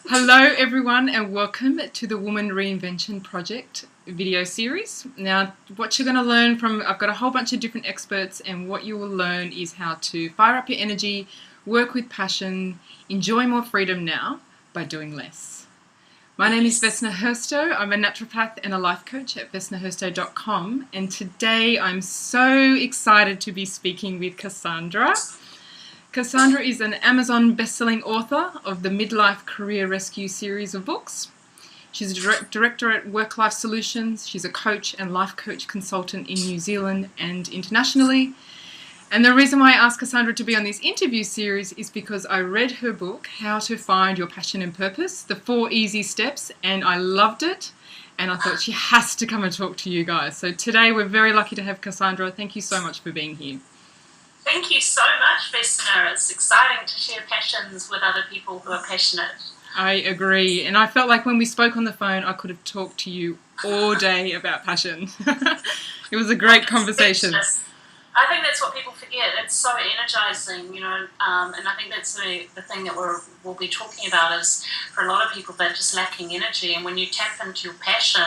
Hello everyone and welcome to the Woman Reinvention Project video series. Now what you're going to learn from, I've got a whole bunch of different experts, and what you will learn is how to fire up your energy, work with passion, enjoy more freedom now by doing less. My name is Vesna Hrsto. I'm a naturopath and a life coach at vesnahrsto.com, and today I'm so excited to be speaking with Cassandra. Cassandra is an Amazon bestselling author of the Midlife Career Rescue series of books. She's a director at Work Life Solutions. She's a coach and life coach consultant in New Zealand and internationally. And the reason why I asked Cassandra to be on this interview series is because I read her book, How to Find Your Passion and Purpose, the 4 Easy Steps, and I loved it. And I thought she has to come and talk to you guys. So today we're very lucky to have Cassandra. Thank you so much for being here. Thank you so much, Vesna. It's exciting to share passions with other people who are passionate. I agree. And I felt like when we spoke on the phone, I could have talked to you all day about passion. It was a great conversation. I think that's what people forget. It's so energizing, and I think that's the thing that we'll be talking about is for a lot of people they're just lacking energy. And when you tap into your passion,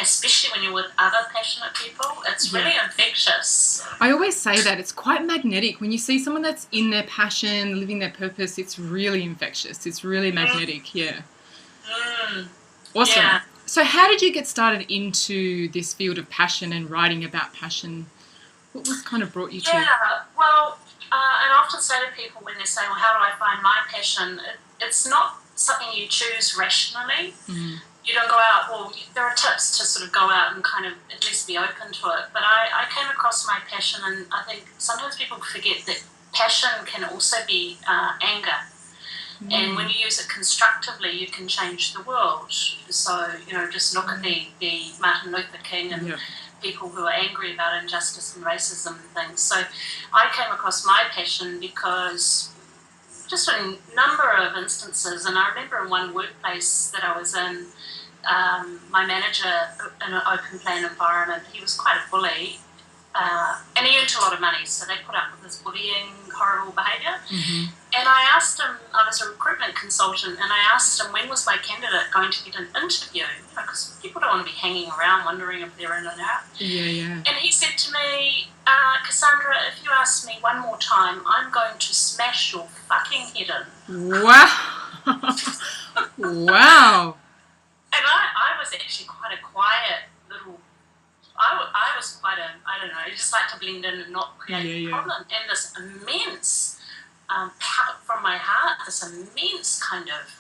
especially when you're with other passionate people, it's really infectious. I always say that it's quite magnetic. When you see someone that's in their passion, living their purpose, it's really infectious. It's really magnetic, yeah. Awesome. Yeah. So how did you get started into this field of passion and writing about passion? What was kind of brought you to? Yeah, well, and I often say to people when they say, well, how do I find my passion? It's not something you choose rationally. Mm. You don't go out, well, there are tips to sort of go out and kind of at least be open to it. But I came across my passion, and I think sometimes people forget that passion can also be anger. Mm. And when you use it constructively, you can change the world. So, just look at the Martin Luther King and people who are angry about injustice and racism and things. So I came across my passion because just a number of instances, and I remember in one workplace that I was in, my manager in an open plan environment, he was quite a bully, and he earned a lot of money, so they put up with his bullying, horrible behaviour. Mm-hmm. And I asked him, I was a recruitment consultant, and I asked him when was my candidate going to get an interview, because people don't want to be hanging around wondering if they're in and out. Yeah. And he said to me, Cassandra, if you ask me one more time, I'm going to smash your fucking head in. Wow. Wow. And I was actually quite a quiet little, I was quite I don't know, I just like to blend in and not create a problem. And this immense power from my heart, this immense kind of,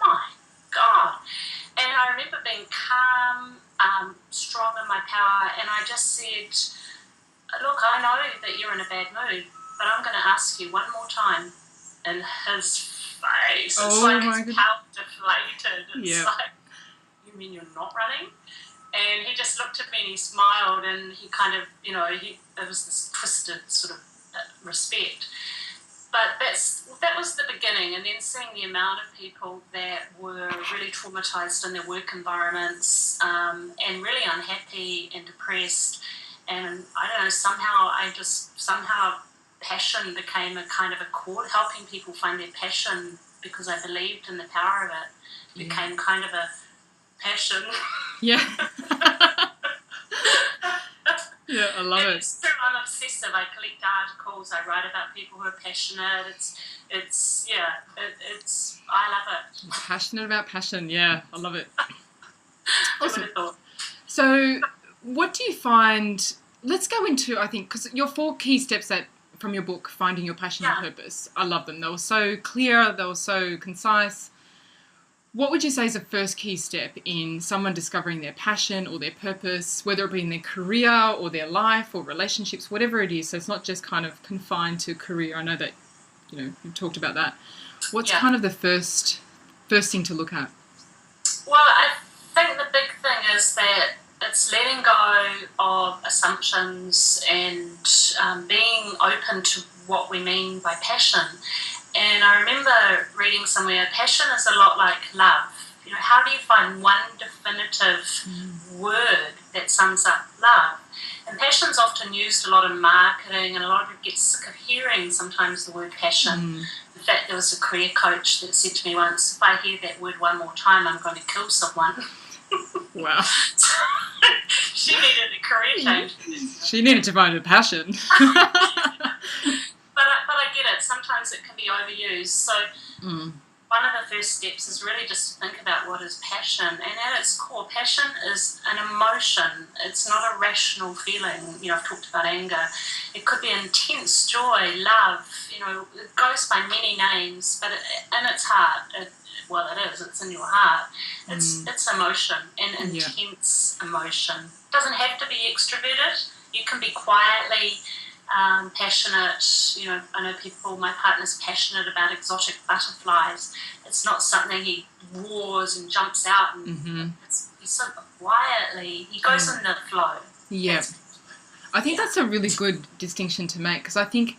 my God. And I remember being calm, strong in my power, and I just said, look, I know that you're in a bad mood, but I'm going to ask you one more time. And his face, it's like his power deflated. It's like, you mean you're not running? And he just looked at me and he smiled, and he kind of, it was this twisted sort of respect. But that was the beginning, and then seeing the amount of people that were really traumatised in their work environments and really unhappy and depressed. And I don't know, somehow passion became a kind of a core, helping people find their passion because I believed in the power of it. Became kind of a passion. Yeah. Yeah, I love it. It's true, I'm obsessive. I collect articles, I write about people who are passionate. I love it. Passionate about passion, yeah, I love it. Awesome. So what do you find, let's go into, I think, because your 4 key steps from your book, Finding Your Passion and Purpose, I love them. They were so clear, they were so concise. What would you say is the first key step in someone discovering their passion or their purpose, whether it be in their career or their life or relationships, whatever it is? So it's not just kind of confined to career. I know that, you've talked about that. What's kind of the first thing to look at? Well, I think the big thing is that it's letting go of assumptions and being open to what we mean by passion. And I remember reading somewhere, passion is a lot like love. How do you find one definitive word that sums up love? And passion's often used a lot in marketing, and a lot of people get sick of hearing sometimes the word passion. In fact, there was a career coach that said to me once, if I hear that word one more time, I'm going to kill someone. Wow. She needed a career change. She needed to find a passion. But I get it. Sometimes it can be overused. So one of the first steps is really just to think about what is passion. And at its core, passion is an emotion. It's not a rational feeling. I've talked about anger. It could be intense joy, love. It goes by many names. But in its heart, it is. It's in your heart. It's emotion, and intense emotion. It doesn't have to be extroverted. You can be quietly passionate. I know my partner's passionate about exotic butterflies. It's not something he roars and jumps out, and he's so quietly, he goes in the flow. Yeah. I think that's a really good distinction to make, because I think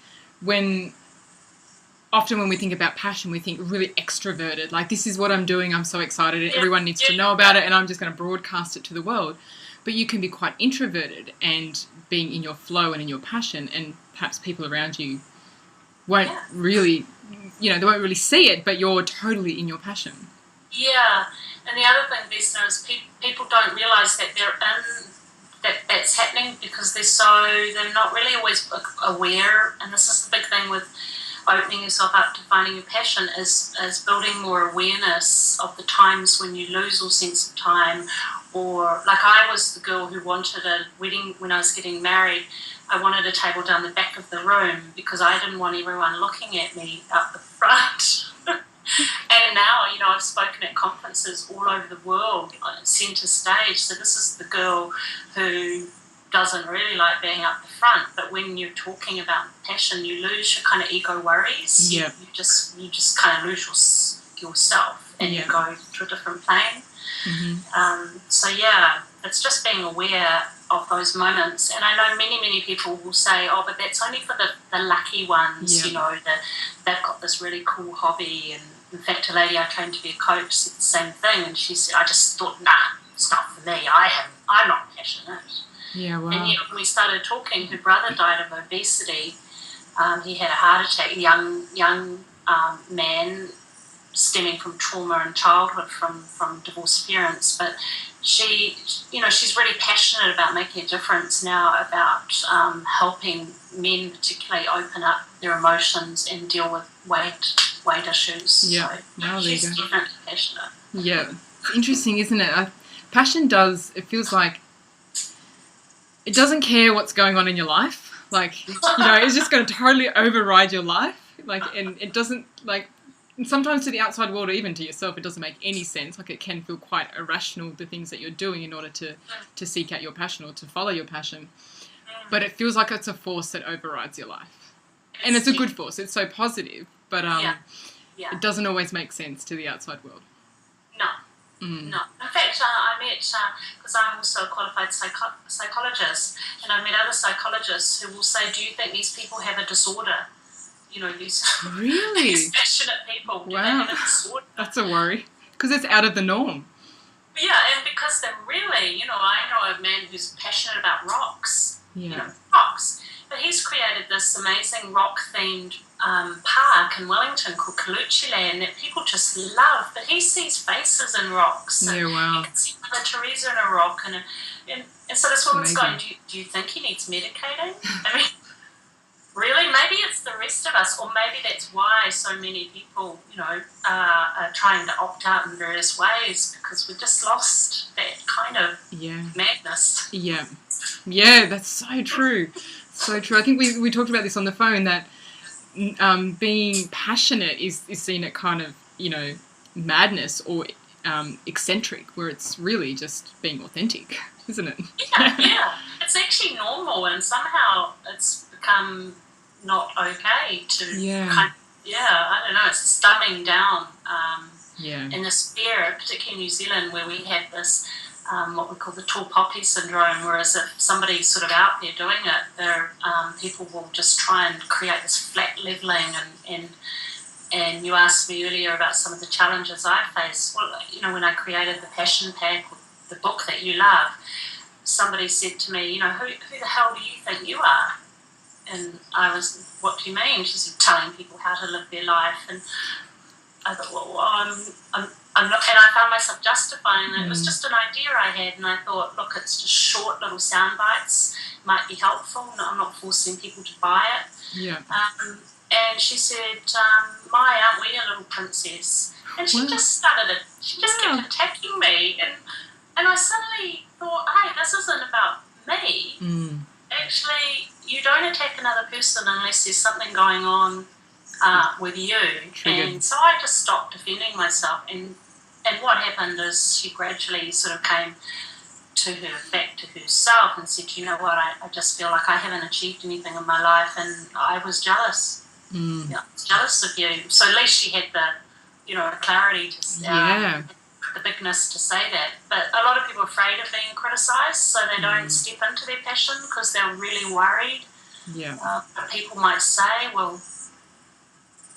often when we think about passion, we think really extroverted, like this is what I'm doing, I'm so excited, and everyone needs to know about it, and I'm just going to broadcast it to the world. But you can be quite introverted and being in your flow and in your passion, and perhaps people around you won't really, they won't really see it, but you're totally in your passion. Yeah, and the other thing, Vesna, is people don't realise that that's happening because they're not really always aware, and this is the big thing with opening yourself up to finding your passion is building more awareness of the times when you lose all sense of time. Or like I was the girl who wanted a wedding when I was getting married. I wanted a table down the back of the room because I didn't want everyone looking at me up the front. And now, I've spoken at conferences all over the world, centre stage. So this is the girl who doesn't really like being up the front, but when you're talking about passion, you lose your kind of ego worries. Yeah. You just kind of lose yourself, and you go to a different plane. It's just being aware of those moments. And I know many people will say, oh, but that's only for the lucky ones. That they've got this really cool hobby. And in fact, a lady I trained to be a coach said the same thing, and she said, I just thought, nah, it's not for me. I'm not passionate. Yeah, wow. And yet when we started talking, her brother died of obesity. He had a heart attack, young man, stemming from trauma in childhood from divorced parents. But she's really passionate about making a difference now, about helping men particularly open up their emotions and deal with weight issues. Yeah, so she's definitely passionate. Yeah, it's interesting, isn't it? Passion it feels like it doesn't care what's going on in your life. Like, it's just going to totally override your life. Like, and it doesn't, like, sometimes to the outside world or even to yourself, it doesn't make any sense. Like, it can feel quite irrational, the things that you're doing in order to seek out your passion or to follow your passion. But it feels like it's a force that overrides your life. And it's a good force. It's so positive. But it doesn't always make sense to the outside world. No. No. In fact, I met, because I'm also a qualified psychologist, and I've met other psychologists who will say, do you think these people have a disorder? These passionate people. Do they have a disorder? That's a worry, because it's out of the norm. Yeah, and because they're really, I know a man who's passionate about rocks. Yeah. Rocks. But he's created this amazing rock-themed park in Wellington called Colucci Land that people just love. But he sees faces in rocks. Yeah, wow. You can see Mother Teresa in a rock. And so this woman's going, do you think he needs medicating? I mean, really? Maybe it's the rest of us, or maybe that's why so many people, are trying to opt out in various ways, because we've just lost that kind of madness. Yeah. Yeah, that's so true. So true. I think we talked about this on the phone, that being passionate is seen at kind of, madness or eccentric, where it's really just being authentic, isn't it? Yeah. It's actually normal, and somehow it's become not okay to kind of, I don't know, it's dumbing down in this era, particularly in New Zealand, where we had this what we call the tall poppy syndrome, whereas if somebody's sort of out there doing it, people will just try and create this flat levelling. And you asked me earlier about some of the challenges I face. Well, when I created the Passion Pack, the book that you love, somebody said to me, who the hell do you think you are? And I was, what do you mean? She said, telling people how to live their life. And I thought, I'm not, and I found myself justifying it. It was just an idea I had, and I thought, look, it's just short little sound bites, might be helpful. No, I'm not forcing people to buy it. Yeah. And she said, "My, aren't we a little princess?" And she just kept attacking me, and I suddenly thought, hey, this isn't about me. Actually, you don't attack another person unless there's something going on with you. Triggered. And so I just stopped defending myself, and what happened is she gradually sort of came back to herself and said, you know what, I just feel like I haven't achieved anything in my life, and I was jealous. I was jealous of you. So at least she had the clarity to the bigness to say that. But a lot of people are afraid of being criticised, so they don't step into their passion because they're really worried. Yeah. People might say, well,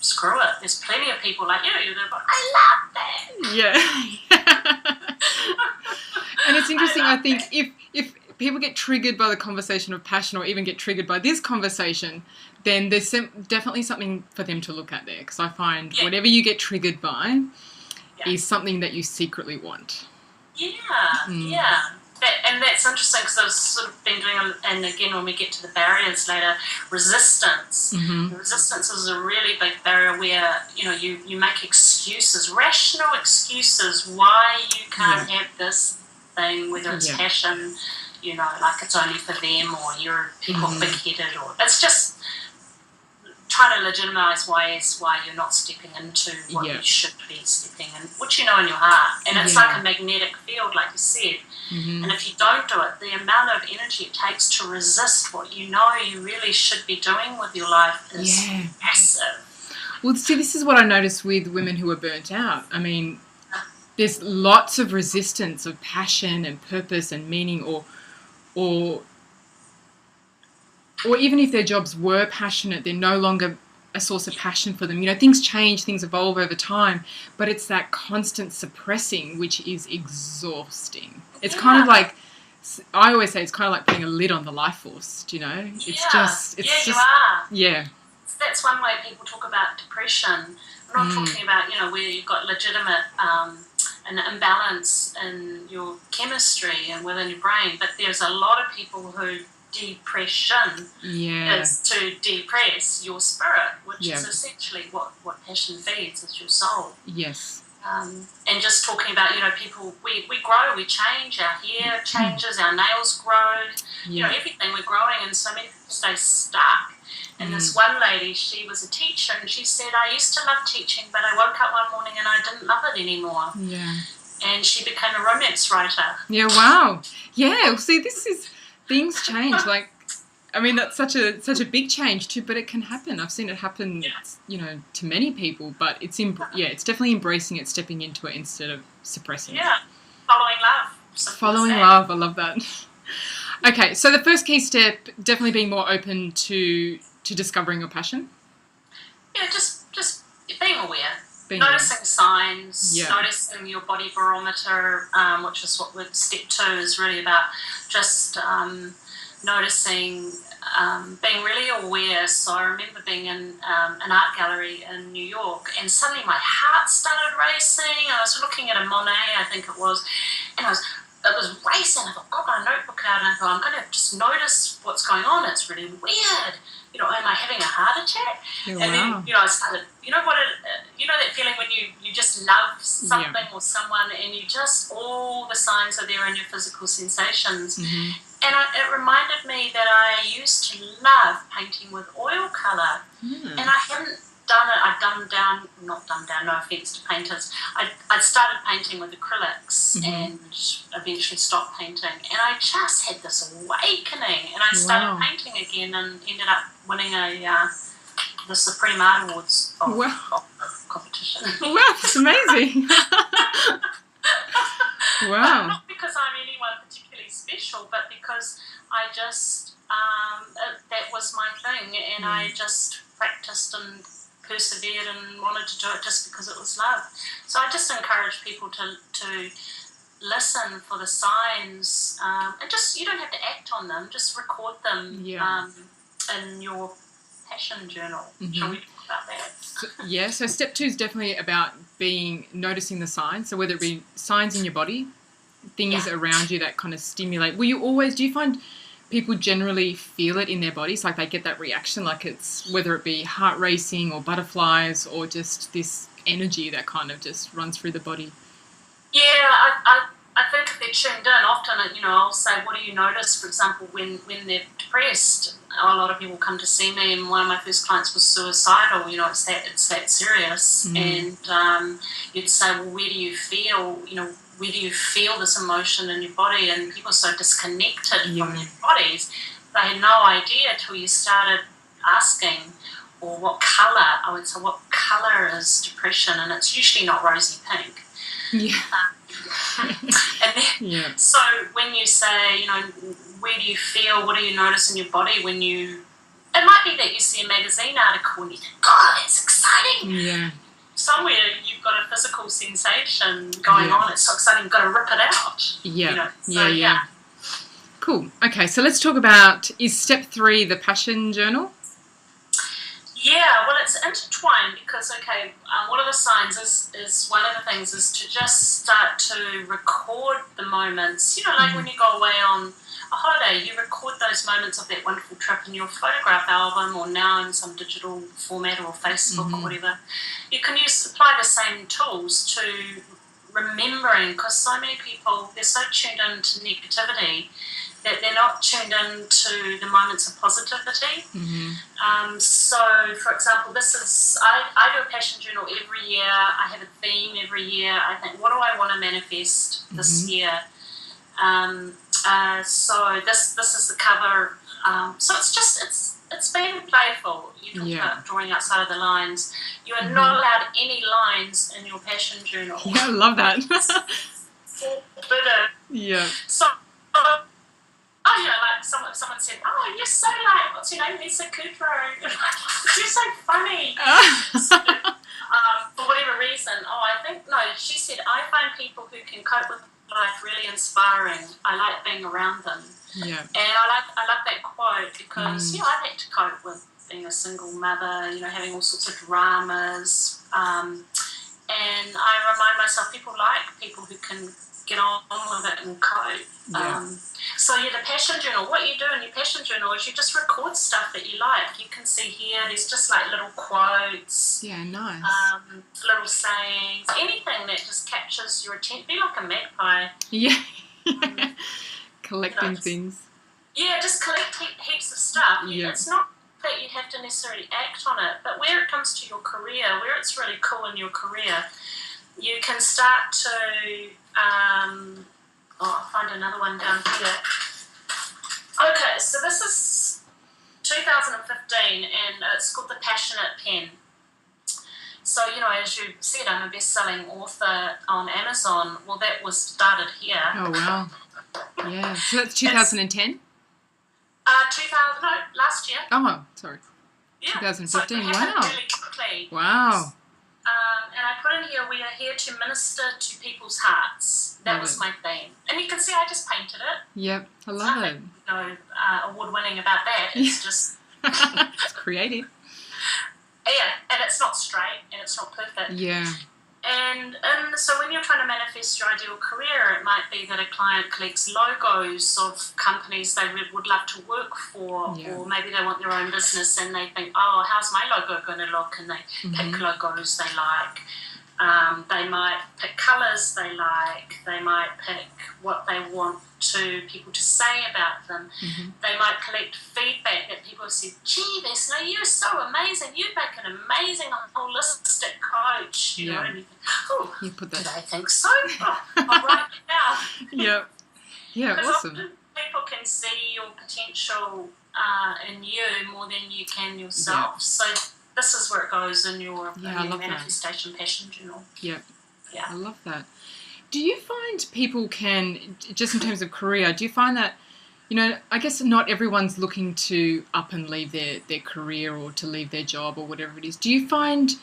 screw it. There's plenty of people like you. I love that. Yeah. And it's interesting, I think, if people get triggered by the conversation of passion or even get triggered by this conversation, then there's definitely something for them to look at there, because I find whatever you get triggered by is something that you secretly want. Yeah. And that's interesting, because I've sort of been doing, and again, when we get to the barriers later, resistance. Resistance is a really big barrier where, you make excuses, rational excuses why you can't have this thing, whether it's passion, like it's only for them, or you're people big-headed, or it's just trying to legitimise why you're not stepping into what you should be stepping in, which you know in your heart. And it's like a magnetic field, like you said. And if you don't do it, the amount of energy it takes to resist what you know you really should be doing with your life is massive. Well, see, this is what I notice with women who are burnt out. I mean, there's lots of resistance of passion and purpose and meaning, or even if their jobs were passionate, they're no longer a source of passion for them. Things change, things evolve over time, but it's that constant suppressing which is exhausting. It's kind of like, I always say, it's kind of like putting a lid on the life force, It's just... you are. Yeah. That's one way people talk about depression. I'm not talking about, where you've got legitimate an imbalance in your chemistry and within your brain, but there's a lot of people who depression is to depress your spirit, which is essentially what passion feeds, is your soul. Yes. And just talking about, people, we grow, we change, our hair changes, our nails grow, everything, we're growing, and so many people stay stuck. And this one lady, she was a teacher, and she said, I used to love teaching, but I woke up one morning and I didn't love it anymore. Yeah. And she became a romance writer. Yeah, wow. Yeah, see, this is... Things change, that's such a big change too, but it can happen. I've seen it happen, to many people, but it's definitely embracing it, stepping into it instead of suppressing it. Following love. Following love, I love that. Okay, so the first key step, definitely being more open to discovering your passion. Yeah, just being aware. Noticing signs, noticing your body barometer, which is what step 2 is really about, just noticing, being really aware. So I remember being in an art gallery in New York, and suddenly my heart started racing. I was looking at a Monet, I think it was, and it was racing. I thought, I got a notebook out, and I thought, I'm going to just notice what's going on. It's really weird. Am I having a heart attack? Oh, and then, I started, that feeling when you just love something or someone, and you just, all the signs are there in your physical sensations. And it reminded me that I used to love painting with oil colour, and I hadn't done it. I'd not dumbed down, no offence to painters. I'd started painting with acrylics and eventually stopped painting, and I just had this awakening, and I started painting again and ended up winning the Supreme Art Awards of competition. Wow, that's amazing. Wow. Not because I'm anyone particularly special, but because I just, that was my thing, and I just practiced and persevered and wanted to do it just because it was love. So I just encourage people to listen for the signs, and just, you don't have to act on them, just record them in your passion journal. Shall we talk about that? So step 2 is definitely about noticing the signs. So whether it be signs in your body, things around you that kind of stimulate. Do you find people generally feel it in their bodies, like they get that reaction, like it's whether it be heart racing or butterflies or just this energy that kind of just runs through the body? Yeah, I think if they're tuned in, often, I'll say, what do you notice, for example, when they're depressed? A lot of people come to see me, and one of my first clients was suicidal. It's that serious. And you'd say, well, where do you feel, where do you feel this emotion in your body? And people are so disconnected from their bodies. They had no idea till you started asking, or what colour. I would say, what colour is depression? And it's usually not rosy pink. Yeah. And then, so when you say, where do you feel, what do you notice in your body when it might be that you see a magazine article and you think, God, that's exciting. Yeah. Somewhere you've got a physical sensation going on, it's so exciting, you've got to rip it out. Yeah. Cool. Okay, so let's talk about, is step 3 the passion journal? Yeah, well, it's intertwined because, one of the signs is one of the things is to just start to record the moments. Like when you go away on a holiday, you record those moments of that wonderful trip in your photograph album, or now in some digital format or Facebook or whatever. You can apply the same tools to remembering, because so many people, they're so tuned into negativity that they're not tuned into the moments of positivity. So, for example, I do a passion journal every year. I have a theme every year. I think, what do I want to manifest this year? So this is the cover. So it's being playful. You talk about drawing outside of the lines. You are not allowed any lines in your passion journal. Yeah, I love that. Forbidden. Yeah. So, like someone said, oh, you're so like, what's your name, Lisa Kudrow? You're so funny. So, for whatever reason, she said, I find people who can cope with life really inspiring. I like being around them. Yeah. And I love that quote because, I've had to cope with being a single mother, having all sorts of dramas. And I remind myself, people like people who can get on with it and cope. So the passion journal, what you do in your passion journal is you just record stuff that you like. You can see here, there's just like little quotes. Yeah, nice. Little sayings, anything that just captures your attention. Be like a magpie. Yeah. Collecting things. Yeah, just collect heaps of stuff. Yeah. It's not that you have to necessarily act on it, but where it comes to your career, where it's really cool in your career, you can start to... I'll find another one down here. Okay, so this is 2015, and it's called The Passionate Pen. So, as you said, I'm a best-selling author on Amazon. Well, that was started here. Oh, wow. Yeah. So that's 2010? Last year. Oh, sorry. Yeah. 2015, so wow. Really quickly. Wow. And I put in here, we are here to minister to people's hearts. That was my theme. And you can see I just painted it. Yep, I love it. Award-winning about that. It's just... It's creative. Yeah, and it's not straight, and it's not perfect. Yeah. And so when you're trying to manifest your ideal career, it might be that a client collects logos of companies they would love to work for, or maybe they want their own business and they think, oh, how's my logo going to look? And they pick logos they like. They might pick colours they like. They might pick what they want people to say about them. They might collect feedback that people have said, gee, Vesna, you're so amazing. You make an amazing holistic coach. You know, and you think, oh, you put that. Did I think so? Oh, I'll write it down. Yeah, awesome. People can see your potential in you more than you can yourself. So this is where it goes in your manifestation passion journal. Yeah. I love that. Do you find people can, just in terms of career, do you find that, I guess not everyone's looking to up and leave their career or to leave their job or whatever it is. Do you find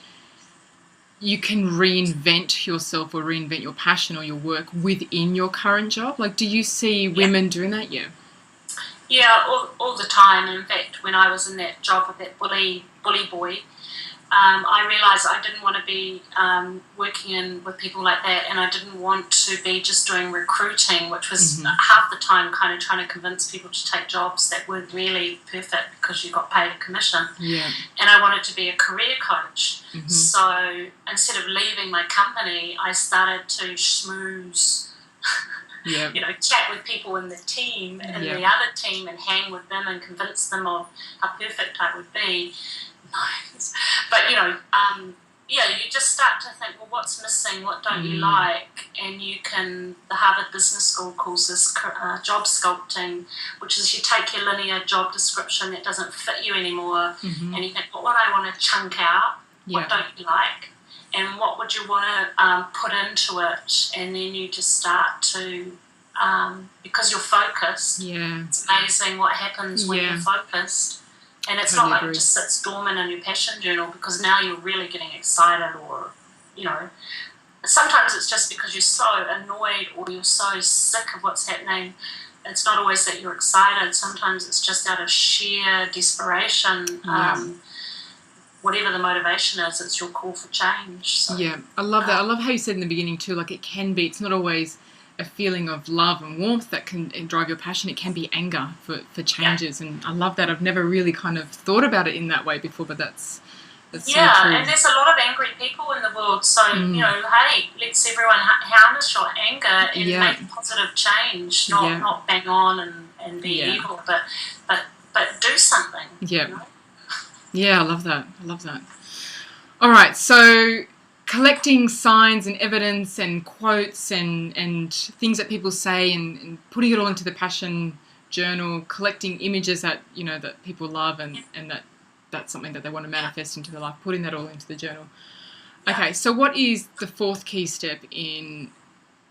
you can reinvent yourself or reinvent your passion or your work within your current job? Like, do you see women doing that? Yeah. Yeah, all the time. In fact, when I was in that job with that bully boy, I realised I didn't want to be working with people like that, and I didn't want to be just doing recruiting, which was half the time kind of trying to convince people to take jobs that weren't really perfect because you got paid a commission. Yeah. And I wanted to be a career coach. So instead of leaving my company, I started to schmooze, chat with people in the team and the other team and hang with them and convince them of how perfect I would be. Nice. But, you just start to think, well, what's missing? What don't you like? And the Harvard Business School calls this job sculpting, which is you take your linear job description that doesn't fit you anymore and you think, well, what I want to chunk out, what don't you like? And what would you want to put into it? And then you just start to, because you're focused, it's amazing what happens when you're focused. And it's not like it just sits dormant in your passion journal, because now you're really getting excited, or, sometimes it's just because you're so annoyed or you're so sick of what's happening. It's not always that you're excited. Sometimes it's just out of sheer desperation. Whatever the motivation is, it's your call for change. So, yeah, I love that. I love how you said in the beginning too, like it's not always a feeling of love and warmth that can drive your passion. It can be anger for changes, and I love that. I've never really kind of thought about it in that way before, but that's so true. And there's a lot of angry people in the world, so hey, let's everyone harness your anger and make positive change, not bang on and be evil, but do something. Yeah, I love that. All right, so collecting signs and evidence and quotes and things that people say and putting it all into the passion journal, collecting images that that people love and that's something that they want to manifest into their life, putting that all into the journal. Okay, so what is the fourth key step in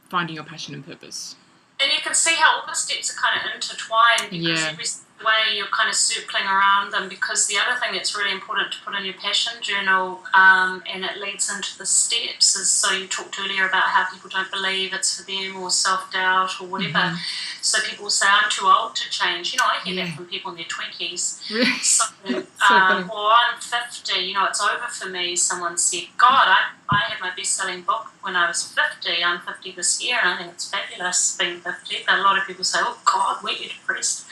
finding your passion and purpose? And you can see how all the steps are kind of intertwined, because every way you're kind of circling around them, because the other thing that's really important to put in your passion journal, and it leads into the steps, is, so you talked earlier about how people don't believe it's for them, or self-doubt or whatever. So people say, I'm too old to change. I hear that from people in their 20s. So, or I'm 50, it's over for me. Someone said, God, I had my best-selling book when I was 50. I'm 50 this year, and I think it's fabulous being 50. But a lot of people say, oh, God, weren't you depressed?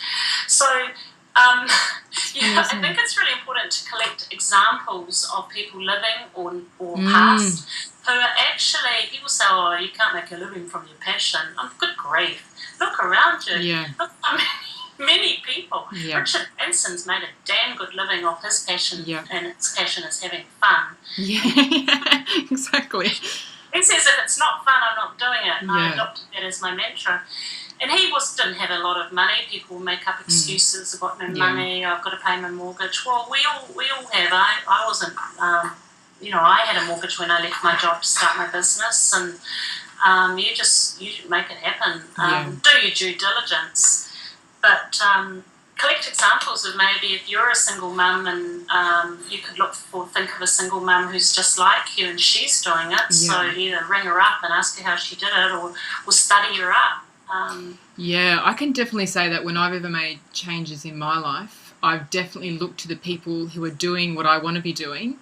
So, I think it's really important to collect examples of people living or past who are actually, people say, oh, you can't make a living from your passion. Good grief. Look around you. Look how many people. Richard Branson's made a damn good living off his passion, and his passion is having fun. Exactly. He says, if it's not fun, I'm not doing it. And I adopted that as my mantra. And he didn't have a lot of money. People make up excuses. I've got no money. I've got to pay my mortgage. Well, we all have. I wasn't. I had a mortgage when I left my job to start my business, and you make it happen. Do your due diligence, but collect examples of maybe if you're a single mum, and you could think of a single mum who's just like you and she's doing it. So either ring her up and ask her how she did it, or study her up. I can definitely say that when I've ever made changes in my life, I've definitely looked to the people who are doing what I want to be doing.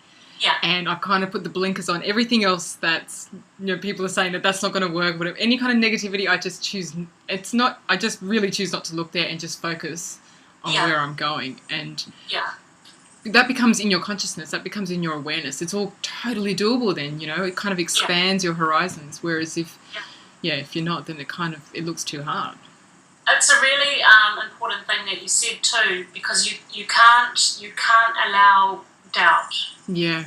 And I kind of put the blinkers on everything else that's, people are saying that's not going to work, whatever. Any kind of negativity, I just really choose not to look there and just focus on where I'm going. And that becomes in your consciousness, that becomes in your awareness. It's all totally doable then, it kind of expands your horizons. Whereas if you're not, then it looks too hard. It's a really important thing that you said too, because you can't allow doubt. Doubt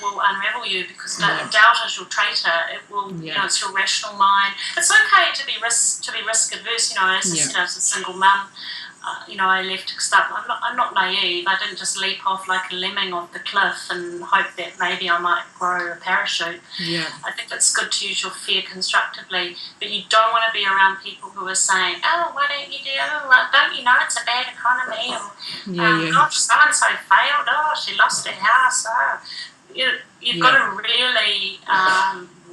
will unravel you, because doubt is your traitor. It will, it's your rational mind. It's okay to be risk adverse. As I said, I was a single mum. I left to start. I'm not naive. I didn't just leap off like a lemming off the cliff and hope that maybe I might grow a parachute. I think it's good to use your fear constructively, but you don't want to be around people who are saying, "Oh, why don't you do? Don't you know it's a bad economy?" Or, "Gosh, so and so failed. Oh, she lost her house." Oh. you've got to really,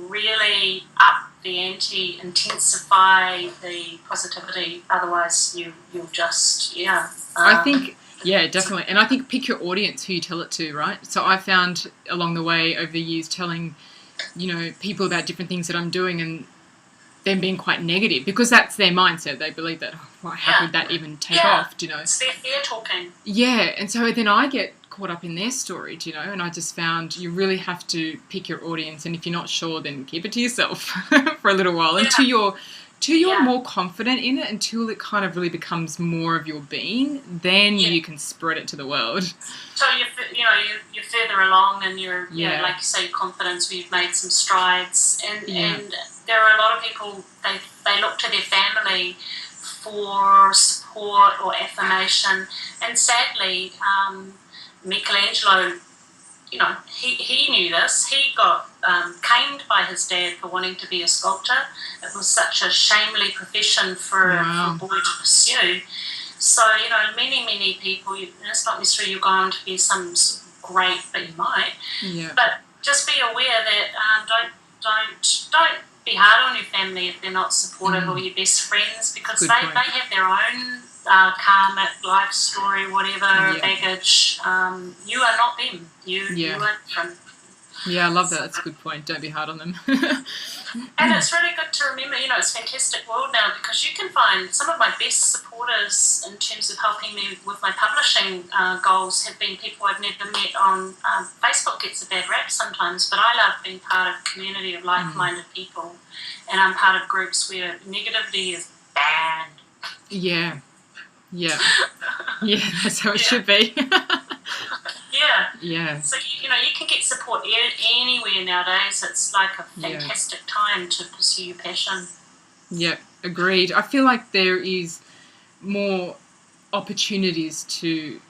really up the ante, intensify the positivity. Otherwise, you'll just, I think, yeah, definitely. And I think pick your audience who you tell it to, right? So I found along the way over the years telling, people about different things that I'm doing and them being quite negative because that's their mindset. They believe that, how could that even take off, It's their fear talking. Yeah, and so then I get caught up in their story, and I just found you really have to pick your audience, and if you're not sure, then keep it to yourself for a little while until you're more confident in it, until it kind of really becomes more of your being, then you can spread it to the world. So you're further along, and you're like you say, confidence where you've made some strides, and there are a lot of people they look to their family for support or affirmation, and sadly, Michelangelo, he knew this. He got caned by his dad for wanting to be a sculptor. It was such a shamely profession for a boy to pursue. So, many people, it's not necessarily you're going to be some great, but you might. Yeah. But just be aware that don't be hard on your family if they're not supportive, or your best friends, because they have their own karmic life story, whatever baggage. You are not them. You are different. Yeah, I love that. That's a good point. Don't be hard on them. And it's really good to remember, it's a fantastic world now, because you can find some of my best supporters in terms of helping me with my publishing goals have been people I've never met on Facebook. Gets a bad rap sometimes, but I love being part of a community of like-minded people, and I'm part of groups where negativity is banned. Yeah. Yeah. Yeah, that's how it should be. Yeah. So, you can get support anywhere nowadays. It's like a fantastic time to pursue your passion. Yeah, agreed. I feel like there is more opportunities to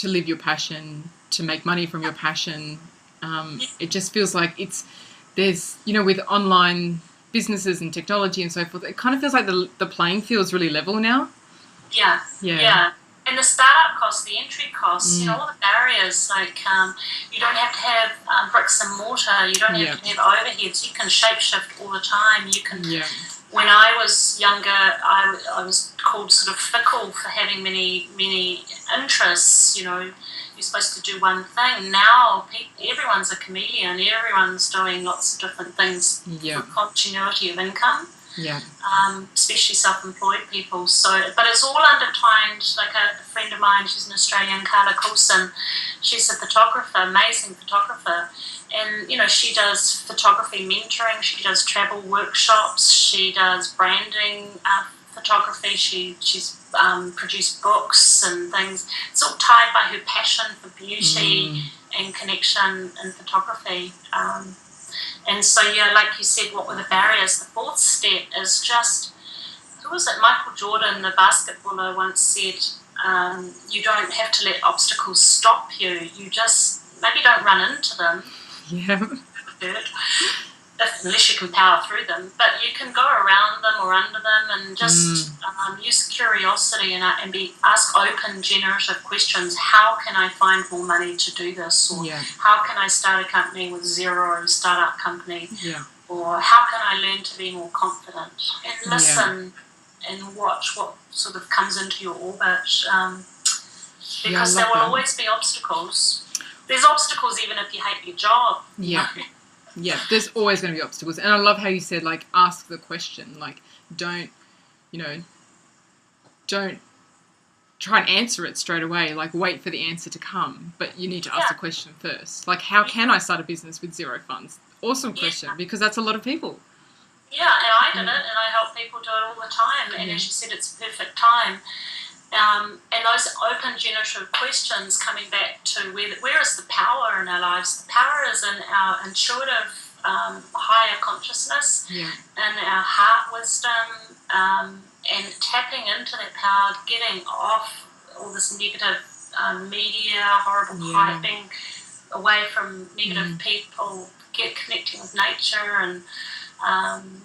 live your passion, to make money from your passion. It just feels like there's with online businesses and technology and so forth, it kind of feels like the playing field's really level now. Yeah. And the startup costs, the entry costs, all the barriers, like you don't have to have bricks and mortar, you don't have to have overheads, you can shapeshift all the time. You can. When I was younger, I was called sort of fickle for having many interests. You're supposed to do one thing. Now everyone's a chameleon, everyone's doing lots of different things for continuity of income. Yeah. Especially self-employed people. So, but it's all intertwined. Like a friend of mine, she's an Australian, Carla Coulson. She's a photographer, amazing photographer, and she does photography mentoring. She does travel workshops. She does branding photography. She's produced books and things. It's all tied by her passion for beauty and connection in photography. And so, like you said, what were the barriers? The fourth step is just, who was it? Michael Jordan, the basketballer, once said, you don't have to let obstacles stop you. You just, maybe don't run into them. Yeah. Unless you can power through them. But you can go around them or under them, and just use curiosity and ask open, generative questions. How can I find more money to do this? Or how can I start a company with zero startup company? Yeah. Or how can I learn to be more confident? And listen and watch what sort of comes into your orbit. Because there will always be obstacles. There's obstacles even if you hate your job. Yeah. Yeah, there's always going to be obstacles. And I love how you said, like, ask the question. Like, don't try and answer it straight away. Like, wait for the answer to come. But you need to ask the question first. Like, how can I start a business with zero funds? Awesome question, because that's a lot of people. Yeah, and I did it, and I help people do it all the time. And as you said, it's a perfect time. And those open generative questions, coming back to where is the power in our lives? The power is in our intuitive higher consciousness, in our heart wisdom, and tapping into that power, getting off all this negative media, horrible hyping, away from negative people, connecting with nature and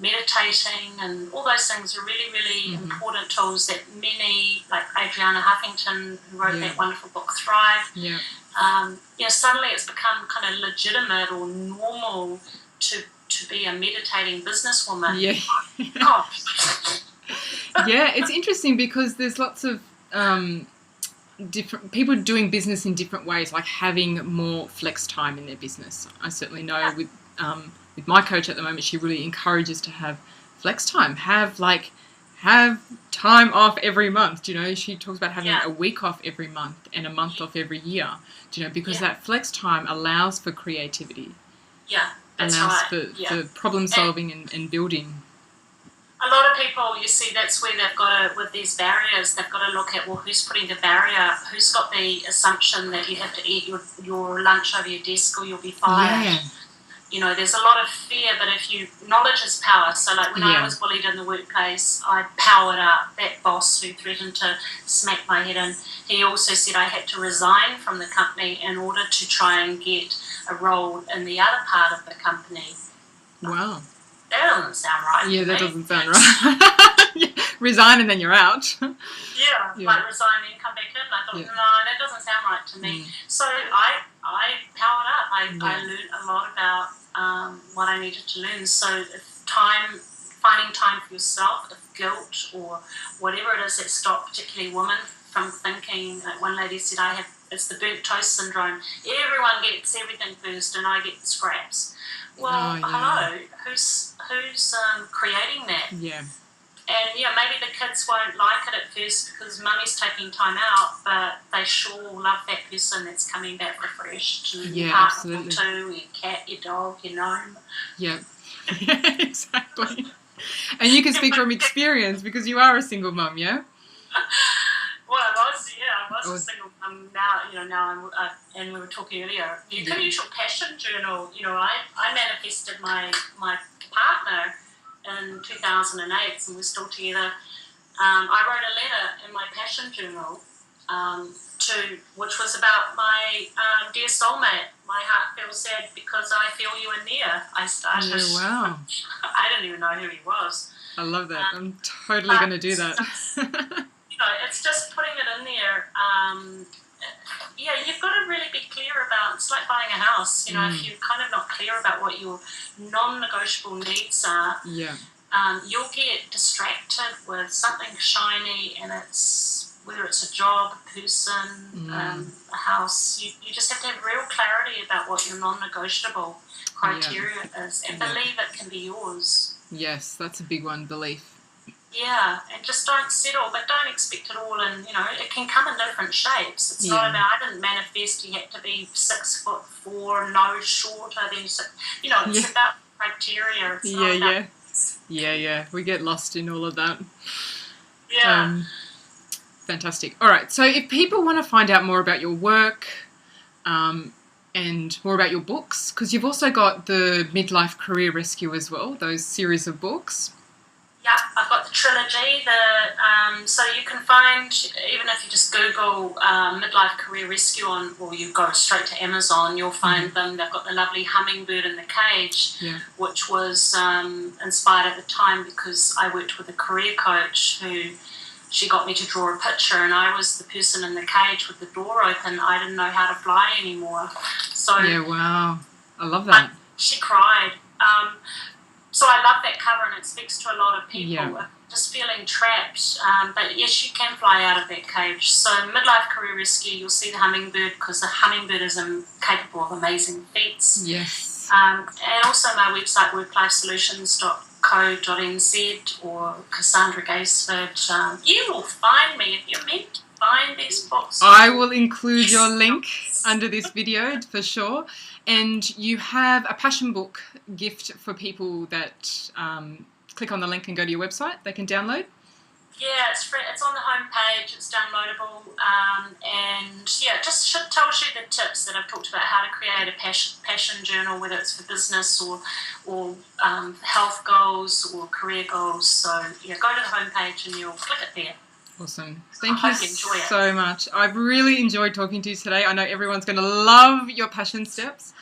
meditating, and all those things are really, really important tools that many, like Adriana Huffington, who wrote that wonderful book, Thrive, suddenly it's become kind of legitimate or normal to be a meditating businesswoman. Yeah. Yeah, it's interesting because there's lots of different people doing business in different ways, like having more flex time in their business. I certainly know with my coach at the moment, she really encourages to have flex time, have time off every month. She talks about having a week off every month and a month off every year. Because that flex time allows for creativity. Yeah, that's allows right. for problem solving and building. A lot of people, you see, that's where they've got to, with these barriers, they've got to look at, well, who's putting the barrier? Who's got the assumption that you have to eat your lunch over your desk or you'll be fired? Yeah. There's a lot of fear, but knowledge is power. So like when I was bullied in the workplace, I powered up that boss who threatened to smack my head in. He also said I had to resign from the company in order to try and get a role in the other part of the company. Wow. That doesn't sound right. Yeah, that doesn't sound right. Resign and then you're out. Like resign and come back in. I thought, no, that doesn't sound right to me. So I powered up. I learned a lot about what I needed to learn. So finding time for yourself, if guilt or whatever it is that stopped particularly women from thinking, like one lady said, it's the burnt toast syndrome. Everyone gets everything first and I get the scraps. Well, hello, who's creating that? Yeah. And maybe the kids won't like it at first because mummy's taking time out, but they sure love that person that's coming back refreshed. Absolutely. Too, your cat, your dog, your gnome. Yeah, exactly. And you can speak from experience because you are a single mum, yeah? Well, I was a single mum. Now and we were talking earlier. You can use your passion journal. I manifested my partner in 2008, and we're still together. I wrote a letter in my passion journal which was about my dear soulmate. My heart feels sad because I feel you are near. I started. Yeah, wow. I didn't even know who he was. I love that. I'm totally going to do that. It's just putting it in there. You've got to really be clear about. It's like buying a house. If you're kind of not clear about what your non-negotiable needs are, you'll get distracted with something shiny, and whether it's a job, a person, a house. You just have to have real clarity about what your non-negotiable criteria is, and believe it can be yours. Yes, that's a big one, belief. Yeah, and just don't settle, but don't expect it all. And it can come in different shapes. It's not about, I didn't manifest you had to be 6'4", no shorter than 6. It's about criteria. It's not about Yeah. We get lost in all of that. Yeah. Fantastic. All right. So if people want to find out more about your work, and more about your books, because you've also got the Midlife Career Rescue as well, those series of books. Yeah, I've got the trilogy. So you can find, even if you just Google Midlife Career Rescue or you go straight to Amazon, you'll find them. They've got the lovely hummingbird in the cage, which was inspired at the time because I worked with a career coach who she got me to draw a picture, and I was the person in the cage with the door open. I didn't know how to fly anymore. So wow. I love that. She cried. So I love that cover, and it speaks to a lot of people just feeling trapped. But yes, you can fly out of that cage. So Midlife Career Rescue, you'll see the hummingbird because the hummingbird is capable of amazing feats. Yes. And also my website, worklifesolutions.co.nz or Cassandra Gaisford. You will find me if you're meant to find these books. I will include your link under this video for sure. And you have a passion book gift for people that click on the link and go to your website. They can download. Yeah, it's free. It's on the homepage. It's downloadable, and it just tells you the tips that I've talked about, how to create a passion journal, whether it's for business or health goals or career goals. So go to the homepage and you'll click it there. Awesome. Thank you so much. I've really enjoyed talking to you today. I know everyone's going to love your passion steps.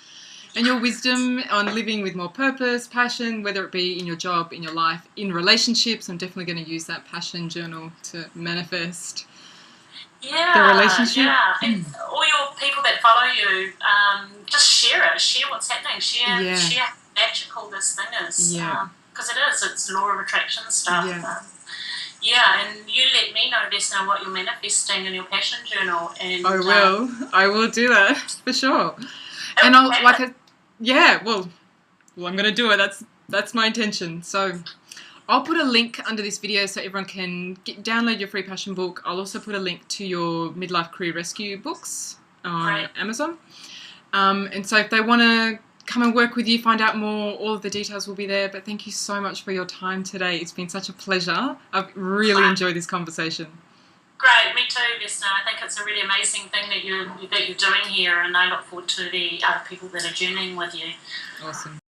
And your wisdom on living with more purpose, passion, whether it be in your job, in your life, in relationships. I'm definitely going to use that passion journal to manifest the relationship. Yeah. And all your people that follow you, just share it. Share what's happening. Share how magical this thing is. Yeah. Because it's law of attraction stuff. And you let me know, Vesna, what you're manifesting in your passion journal. And I will do that for sure. And I'll well, I'm going to do it. That's my intention. So I'll put a link under this video so everyone can download your free passion book. I'll also put a link to your midlife career rescue books on Amazon. And so if they want to come and work with you, find out more, all of the details will be there. But thank you so much for your time today. It's been such a pleasure. I've really enjoyed this conversation. Great, me too, Vesna. I think it's a really amazing thing that you're doing here, and I look forward to the other people that are journeying with you. Awesome.